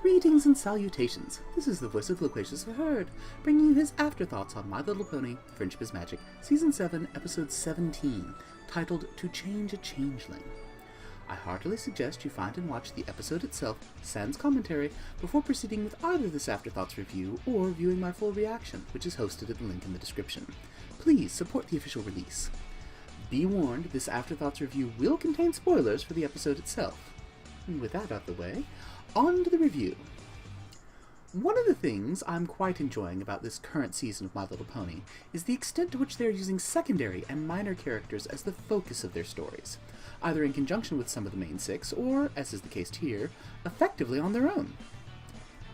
Greetings and salutations. This is the voice of Loquacious heard, bringing you his afterthoughts on My Little Pony, Friendship is Magic, Season 7, Episode 17, titled To Change a Changeling. I heartily suggest you find and watch the episode itself, sans commentary, before proceeding with either this Afterthoughts review or viewing my full reaction, which is hosted at the link in the description. Please support the official release. Be warned, this Afterthoughts review will contain spoilers for the episode itself. And with that out of the way, on to the review. One of the things I'm quite enjoying about this current season of My Little Pony is the extent to which they are using secondary and minor characters as the focus of their stories, either in conjunction with some of the main six, or, as is the case here, effectively on their own.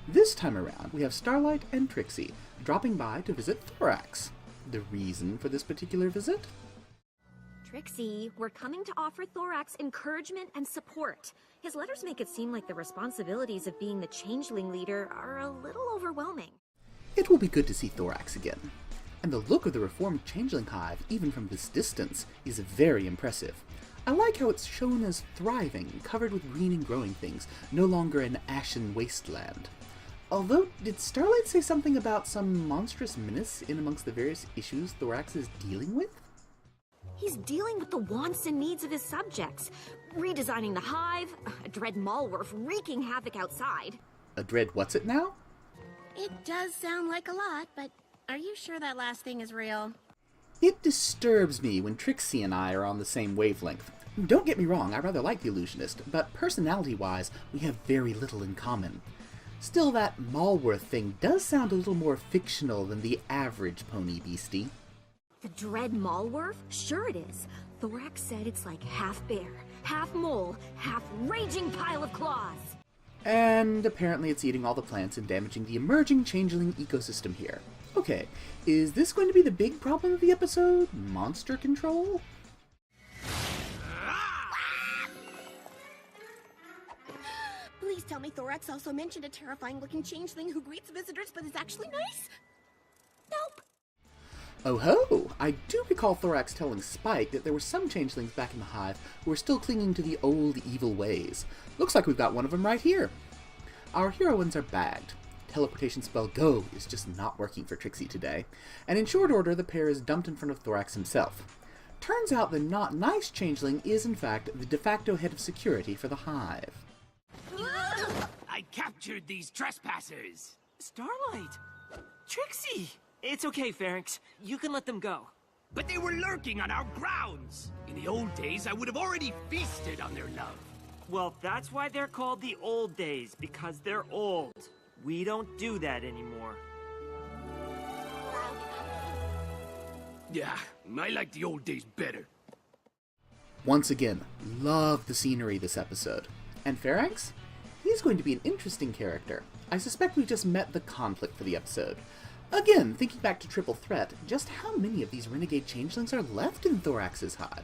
This time around, we have Starlight and Trixie dropping by to visit Thorax. The reason for this particular visit? Trixie, we're coming to offer Thorax encouragement and support. His letters make it seem like the responsibilities of being the Changeling leader are a little overwhelming. It will be good to see Thorax again. And the look of the reformed Changeling hive, even from this distance, is very impressive. I like how it's shown as thriving, covered with green and growing things, no longer an ashen wasteland. Although, did Starlight say something about some monstrous menace in amongst the various issues Thorax is dealing with? He's dealing with the wants and needs of his subjects, redesigning the hive, a dread Malworth wreaking havoc outside. A dread what's it now? It does sound like a lot, but are you sure that last thing is real? It disturbs me when Trixie and I are on the same wavelength. Don't get me wrong, I rather like the Illusionist, but personality-wise, we have very little in common. Still, that Malworth thing does sound a little more fictional than the average pony beastie. The dread Malworth? Sure it is. Thorax said it's like half bear, half mole, half raging pile of claws. And apparently it's eating all the plants and damaging the emerging changeling ecosystem here. Okay, is this going to be the big problem of the episode? Monster control? Please tell me Thorax also mentioned a terrifying-looking changeling who greets visitors but is actually nice? Nope. Oh ho! I do recall Thorax telling Spike that there were some changelings back in the hive who were still clinging to the old evil ways. Looks like we've got one of them right here. Our heroines are bagged. Teleportation spell Go is just not working for Trixie today, and in short order the pair is dumped in front of Thorax himself. Turns out the not nice changeling is in fact the de facto head of security for the hive. I captured these trespassers! Starlight! Trixie! It's okay, Pharynx. You can let them go. But they were lurking on our grounds! In the old days, I would have already feasted on their love. Well, that's why they're called the old days, because they're old. We don't do that anymore. Yeah, I like the old days better. Once again, love the scenery this episode. And Pharynx? He's going to be an interesting character. I suspect we just met the conflict for the episode. Again, thinking back to Triple Threat, just how many of these renegade changelings are left in Thorax's hive?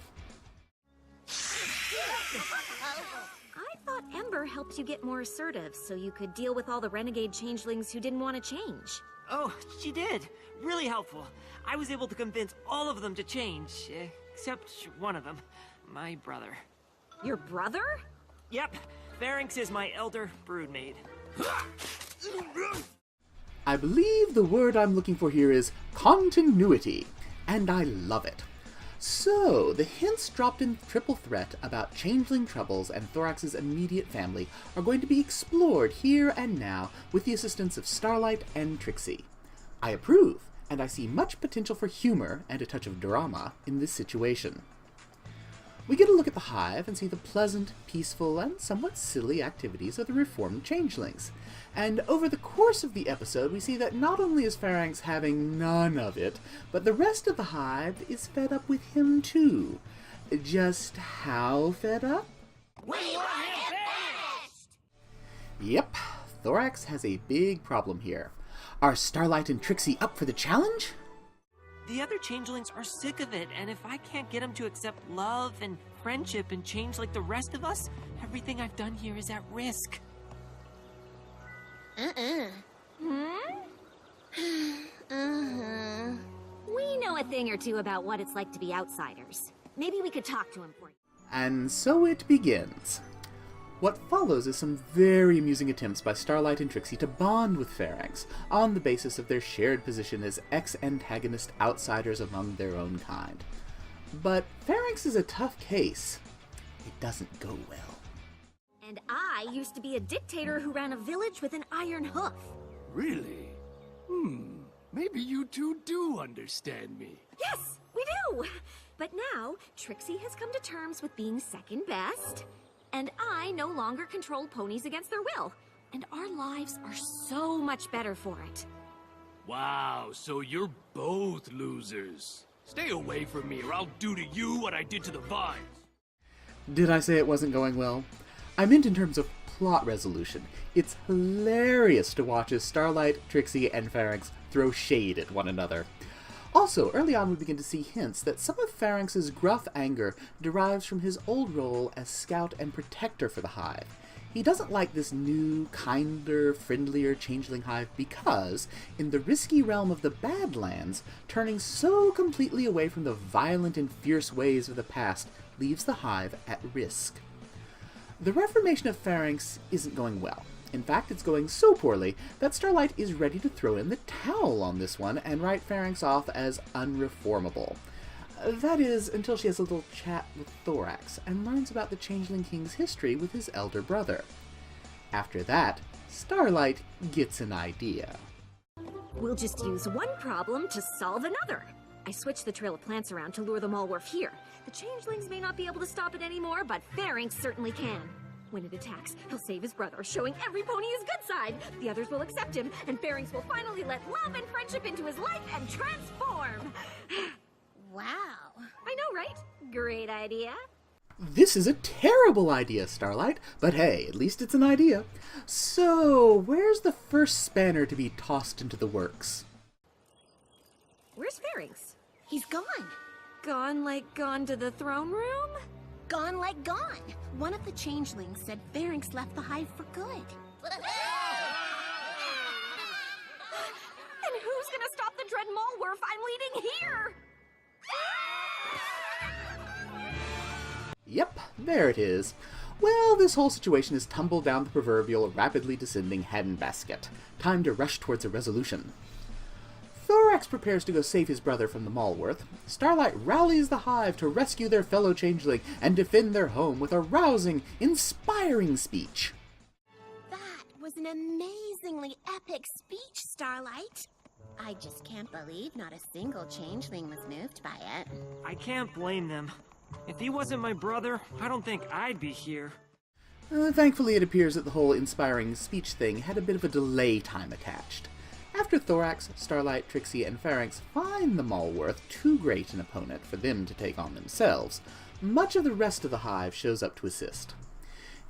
I thought Ember helped you get more assertive so you could deal with all the renegade changelings who didn't want to change. Oh, she did. Really helpful. I was able to convince all of them to change, except one of them, my brother. Your brother? Yep, Pharynx is my elder broodmaid. I believe the word I'm looking for here is continuity, and I love it. So, the hints dropped in Triple Threat about changeling troubles and Thorax's immediate family are going to be explored here and now with the assistance of Starlight and Trixie. I approve, and I see much potential for humor and a touch of drama in this situation. We get a look at the hive and see the pleasant, peaceful, and somewhat silly activities of the reformed changelings. And over the course of the episode, we see that not only is Pharynx having none of it, but the rest of the hive is fed up with him too. Just how fed up? We want him finished! Yep, Thorax has a big problem here. Are Starlight and Trixie up for the challenge? The other changelings are sick of it, and if I can't get them to accept love and friendship and change like the rest of us, everything I've done here is at risk. We know a thing or two about what it's like to be outsiders. Maybe we could talk to him for you. And so it begins. What follows is some very amusing attempts by Starlight and Trixie to bond with Pharynx on the basis of their shared position as ex-antagonist outsiders among their own kind. But Pharynx is a tough case. It doesn't go well. And I used to be a dictator who ran a village with an iron hoof. Really? Maybe you two do understand me. Yes, we do! But now, Trixie has come to terms with being second best, and I no longer control ponies against their will. And our lives are so much better for it. Wow, so you're both losers. Stay away from me or I'll do to you what I did to the vines. Did I say it wasn't going well? I meant in terms of plot resolution. It's hilarious to watch as Starlight, Trixie, and Pharynx throw shade at one another. Also, early on we begin to see hints that some of Pharynx's gruff anger derives from his old role as scout and protector for the Hive. He doesn't like this new, kinder, friendlier Changeling Hive because, in the risky realm of the Badlands, turning so completely away from the violent and fierce ways of the past leaves the Hive at risk. The reformation of Pharynx isn't going well. In fact, it's going so poorly that Starlight is ready to throw in the towel on this one and write Pharynx off as unreformable. That is, until she has a little chat with Thorax and learns about the Changeling King's history with his elder brother. After that, Starlight gets an idea. We'll just use one problem to solve another. I switched the trail of plants around to lure the Malworth here. The Changelings may not be able to stop it anymore, but Pharynx certainly can. When it attacks, he'll save his brother, showing every pony his good side. The others will accept him, and Pharynx will finally let love and friendship into his life and transform. Wow. I know, right? Great idea. This is a terrible idea, Starlight, but hey, at least it's an idea. So, where's the first spanner to be tossed into the works? Where's Pharynx? He's gone. Gone like gone to the throne room? Gone like gone. One of the changelings said Pharynx left the hive for good. And who's gonna stop the dread Malworth I'm leading here? Yep, there it is. Well, this whole situation has tumbled down the proverbial rapidly descending handbasket. Time to rush towards a resolution. Thorax prepares to go save his brother from the Malworth. Starlight rallies the Hive to rescue their fellow Changeling and defend their home with a rousing, inspiring speech. That was an amazingly epic speech, Starlight. I just can't believe not a single changeling was moved by it. I can't blame them. If he wasn't my brother, I don't think I'd be here. Thankfully, it appears that the whole inspiring speech thing had a bit of a delay time attached. After Thorax, Starlight, Trixie, and Pharynx find the Malworth too great an opponent for them to take on themselves, much of the rest of the Hive shows up to assist.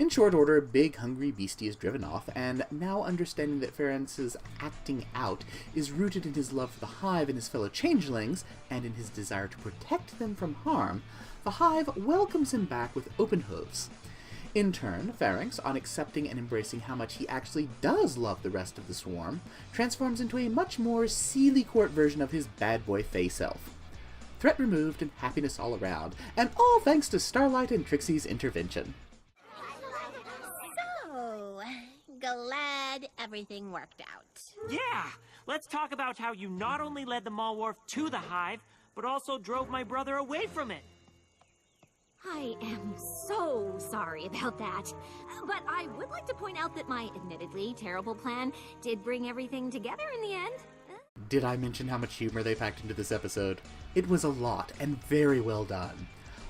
In short order, Big Hungry Beastie is driven off, and now understanding that Pharynx's acting out is rooted in his love for the Hive and his fellow Changelings, and in his desire to protect them from harm, the Hive welcomes him back with open hooves. In turn, Pharynx, on accepting and embracing how much he actually does love the rest of the swarm, transforms into a much more Sealy Court version of his bad boy Fae self. Threat removed and happiness all around, and all thanks to Starlight and Trixie's intervention. So, glad everything worked out. Yeah! Let's talk about how you not only led the Malworth to the Hive, but also drove my brother away from it. I am so sorry about that. But I would like to point out that my admittedly terrible plan did bring everything together in the end. Did I mention how much humor they packed into this episode? It was a lot, and very well done.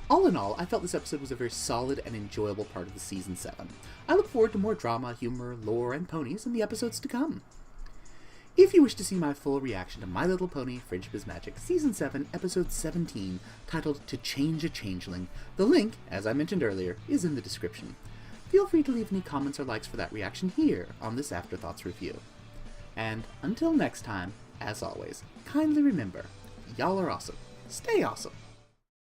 All in all, I felt this episode was a very solid and enjoyable part of the Season 7. I look forward to more drama, humor, lore, and ponies in the episodes to come. If you wish to see my full reaction to My Little Pony Friendship is Magic Season 7, Episode 17, titled To Change a Changeling, the link, as I mentioned earlier, is in the description. Feel free to leave any comments or likes for that reaction here on this Afterthoughts review. And until next time, as always, kindly remember, y'all are awesome. Stay awesome.